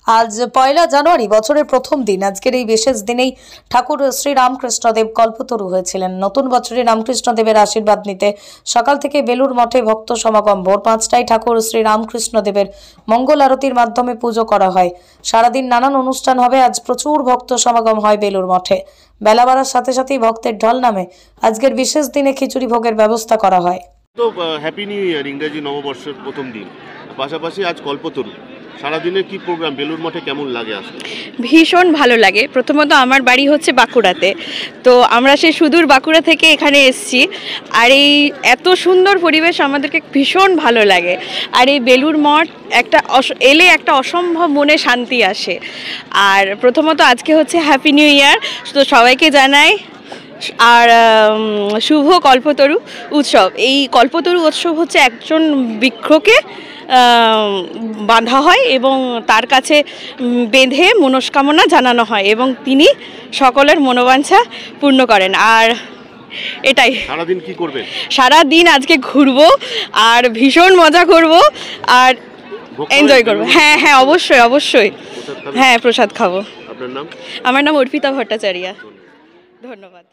আজ ১লা জানুয়ারি বছরের প্রথম দিন। আজকের এই বিশেষ দিনেই ঠাকুর শ্রী রামকৃষ্ণদেব কল্পতরু হয়েছিলেন। নতুন বছরে রামকৃষ্ণদেবের আশীর্বাদ নিতে সকাল থেকে বেলুর মঠে ভক্ত সমাগম। ভোর ৫টায় ঠাকুর শ্রী রামকৃষ্ণদেবের মঙ্গল আরতির মাধ্যমে পুজো করা হয়। সারাদিন নানান অনুষ্ঠান হবে। আজ প্রচুর ভক্ত সমাগম হয় বেলুর মঠে। বেলা বাড়ার সাথে সাথেই ভক্তের ঢল নামে। আজকের বিশেষ দিনে খিচুড়ি ভোগের ব্যবস্থা করা হয়। তো হ্যাপি নিউ ইয়ার, ইংরেজি নববর্ষের প্রথম দিন, পাশাপাশি আজ কল্পতরু। সারাদিনের কি প্রোগ্রাম, বেলুর মঠে কেমন লাগে আসলে? ভীষণ ভালো লাগে। প্রথমত আমার বাড়ি হচ্ছে বাঁকুড়াতে, তো আমরা সেই সুদূর বাঁকুড়া থেকে এখানে এসেছি। আর এই এত সুন্দর পরিবেশ আমাদেরকে ভীষণ ভালো লাগে। আর এই বেলুর মঠ এলে একটা অসম্ভব মনে শান্তি আসে। আর প্রথমত আজকে হচ্ছে হ্যাপি নিউ ইয়ার, তো সবাইকে জানাই। আর শুভ কল্পতরু উৎসব। এই কল্পতরু উৎসব হচ্ছে একজন বৃক্ষকে বাঁধা হয় এবং তার কাছে বেঁধে মনস্কামনা জানানো হয় এবং তিনি সকলের মনোবাঞ্ছা পূর্ণ করেন। আর এটাই। সারাদিন কি করবেন? সারাদিন আজকে ঘুরবো আর ভীষণ মজা করব আর এনজয় করবো। হ্যাঁ হ্যাঁ, অবশ্যই অবশ্যই। হ্যাঁ, প্রসাদ খাবো। আপনার নাম? আমার নাম অর্পিতা ভট্টাচার্য। ধন্যবাদ।